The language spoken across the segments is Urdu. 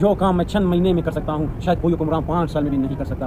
جو کام میں چند مہینے میں کر سکتا ہوں شاید کوئی حکمران 5 سال میں بھی نہیں کر سکتا۔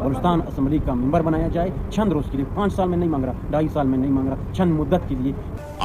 بلوچستان اسمبلی کا ممبر بنایا جائے، چند روز کے لیے، 5 سال میں نہیں مانگ رہا، 2.5 سال میں نہیں مانگ رہا، چند مدت کے لیے۔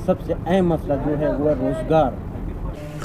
سب سے اہم مسئلہ جو ہے وہ ہے روزگار۔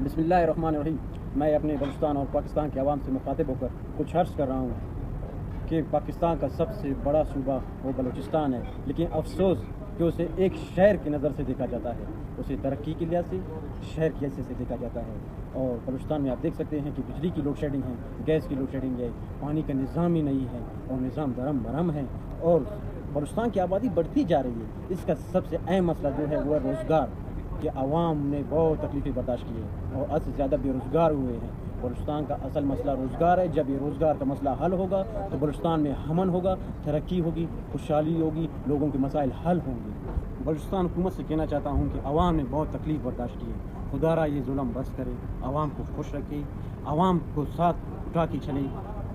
بسم اللہ الرحمن الرحیم۔ میں اپنے بلوچستان اور پاکستان کے عوام سے مخاطب ہو کر کچھ عرض کر رہا ہوں کہ پاکستان کا سب سے بڑا صوبہ وہ بلوچستان ہے، لیکن افسوس کہ اسے ایک شہر کی نظر سے دیکھا جاتا ہے، اسے ترقی کے لحاظ سے شہر کی حیثیت سے دیکھا جاتا ہے۔ اور بلوچستان میں آپ دیکھ سکتے ہیں کہ بجلی کی لوڈ شیڈنگ ہے، گیس کی لوڈ شیڈنگ ہے، پانی کا نظام ہی نہیں ہے اور نظام درم برہم ہے، اور بلوچستان کی آبادی بڑھتی جا رہی ہے۔ اس کا سب سے اہم مسئلہ جو ہے وہ ہے روزگار، کہ عوام نے بہت تکلیفیں برداشت کی ہیں اور حد سے زیادہ بے روزگار ہوئے ہیں۔ بلوچستان کا اصل مسئلہ روزگار ہے۔ جب یہ روزگار کا مسئلہ حل ہوگا تو بلوچستان میں امن ہوگا، ترقی ہوگی، خوشحالی ہوگی، لوگوں کے مسائل حل ہوں گے۔ بلوچستان حکومت سے کہنا چاہتا ہوں کہ عوام نے بہت تکلیف برداشت کی ہے، خدا را یہ ظلم بس کرے، عوام کو خوش رکھے، عوام کو ساتھ اٹھا کے چلے۔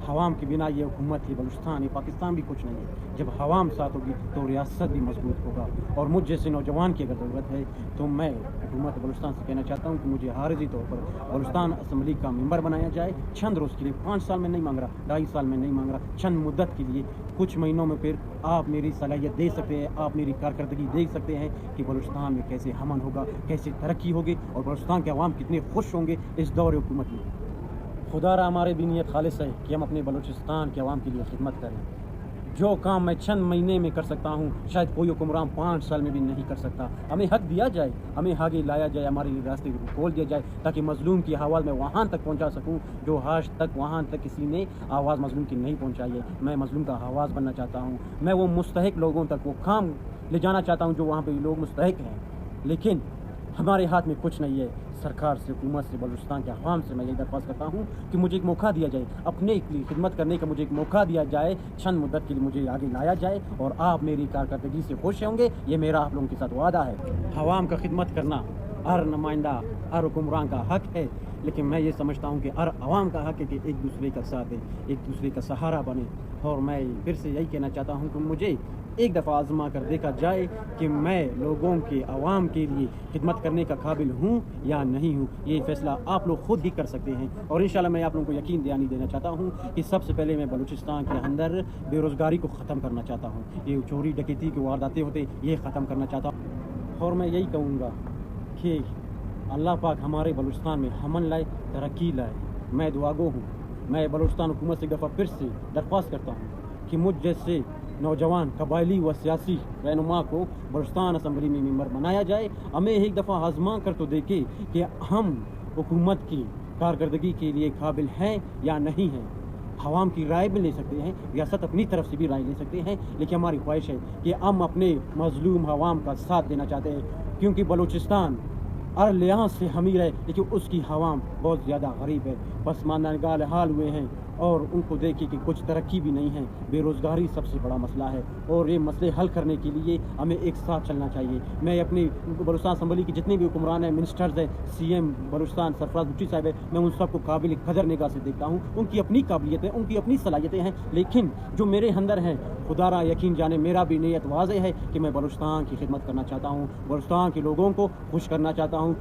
عوام کے بنا یہ حکومت ہے بلوچستان ہے، پاکستان بھی کچھ نہیں ہے۔ جب عوام ساتھ ہوگی تو ریاست بھی مضبوط ہوگا، اور مجھ جیسے نوجوان کی اگر ضرورت ہے تو میں حکومت بلوچستان سے کہنا چاہتا ہوں کہ مجھے عارضی طور پر بلوچستان اسمبلی کا ممبر بنایا جائے، چند روز کے لیے، 5 سال میں نہیں مانگ رہا، 2.5 سال میں نہیں مانگ رہا، چند مدت کے لیے، کچھ مہینوں میں پھر آپ میری صلاحیت دیکھ سکتے ہیں، آپ میری کارکردگی دیکھ سکتے ہیں کہ بلوچستان میں کیسے امن ہوگا، کیسے ترقی ہوگی، اور بلوچستان کے عوام کتنے خوش ہوں گے اس دور حکومت میں۔ خدا را ہمارے بھی نیت خالص ہے کہ ہم اپنے بلوچستان کے عوام کے لیے خدمت کریں۔ جو کام میں چند مہینے میں کر سکتا ہوں شاید کوئی حکمران 5 سال میں بھی نہیں کر سکتا۔ ہمیں حق دیا جائے، ہمیں آگے لایا جائے، ہمارے لیے راستے کو کھول دیا جائے، تاکہ مظلوم کی آواز میں وہاں تک پہنچا سکوں جو آج تک وہاں تک کسی نے آواز مظلوم کی نہیں پہنچائی ہے۔ میں مظلوم کا آواز بننا چاہتا ہوں، میں وہ مستحق لوگوں تک وہ کام لے جانا چاہتا ہوں جو وہاں پہ لوگ مستحق ہیں، لیکن ہمارے ہاتھ میں کچھ نہیں ہے۔ سرکار سے، حکومت سے، بلوچستان کے عوام سے میں یہ درخواست کرتا ہوں کہ مجھے ایک موقع دیا جائے، اپنے لیے خدمت کرنے کا مجھے ایک موقع دیا جائے، چند مدت کے لیے مجھے آگے لایا جائے، اور آپ میری کارکردگی سے خوش ہوں گے، یہ میرا آپ لوگوں کے ساتھ وعدہ ہے۔ عوام کا خدمت کرنا ہر نمائندہ، ہر حکمران کا حق ہے، لیکن میں یہ سمجھتا ہوں کہ ہر عوام کا حق ہے کہ ایک دوسرے کا ساتھ دے، ایک دوسرے کا سہارا بنے۔ اور میں پھر سے یہی کہنا چاہتا ہوں کہ مجھے ایک دفعہ آزما کر دیکھا جائے کہ میں لوگوں کے، عوام کے لیے خدمت کرنے کا قابل ہوں یا نہیں ہوں۔ یہ فیصلہ آپ لوگ خود ہی کر سکتے ہیں، اور انشاءاللہ میں آپ لوگوں کو یقین دہانی دینا چاہتا ہوں کہ سب سے پہلے میں بلوچستان کے اندر بے روزگاری کو ختم کرنا چاہتا ہوں، یہ چوری ڈکیتی کے وارداتیں ہوتے یہ ختم کرنا چاہتا ہوں، اور میں یہی کہوں گا کہ اللہ پاک ہمارے بلوچستان میں امن لائے، ترقی لائے۔ میں دعا گو ہوں۔ میں بلوچستان حکومت سے ایک دفعہ پھر سے درخواست کرتا ہوں کہ مجھ جیسے نوجوان قبائلی و سیاسی رہنما کو بلوچستان اسمبلی میں ممبر بنایا جائے۔ ہمیں ایک دفعہ آزما کر تو دیکھے کہ ہم حکومت کی کارکردگی کے لیے قابل ہیں یا نہیں ہیں۔ عوام کی رائے بھی لے سکتے ہیں، ریاست اپنی طرف سے بھی رائے لے سکتے ہیں، لیکن ہماری خواہش ہے کہ ہم اپنے مظلوم عوام کا ساتھ دینا چاہتے ہیں، کیونکہ بلوچستان ہر لحاظ سے امیر ہے لیکن اس کی عوام بہت زیادہ غریب ہے، پسماندگان حال ہوئے ہیں، اور ان کو دیکھے کہ کچھ ترقی بھی نہیں ہے۔ بے روزگاری سب سے بڑا مسئلہ ہے، اور یہ مسئلے حل کرنے کے لیے ہمیں ایک ساتھ چلنا چاہیے۔ میں اپنی بلوچستان اسمبلی کے جتنے بھی حکمران ہیں، منسٹرز ہیں، سی ایم بلوچستان سرفراز بھٹی صاحب ہے، میں ان سب کو قابل قدر نگاہ سے دیکھتا ہوں۔ ان کی اپنی قابلیتیں، ان کی اپنی صلاحیتیں ہیں، لیکن جو میرے اندر ہیں، خدا را یقین جانے میرا بھی نیت واضح ہے کہ میں بلوچستان کی خدمت کرنا چاہتا ہوں، بلوچستان کے لوگوں کو خوش کرنا چاہتا ہوں۔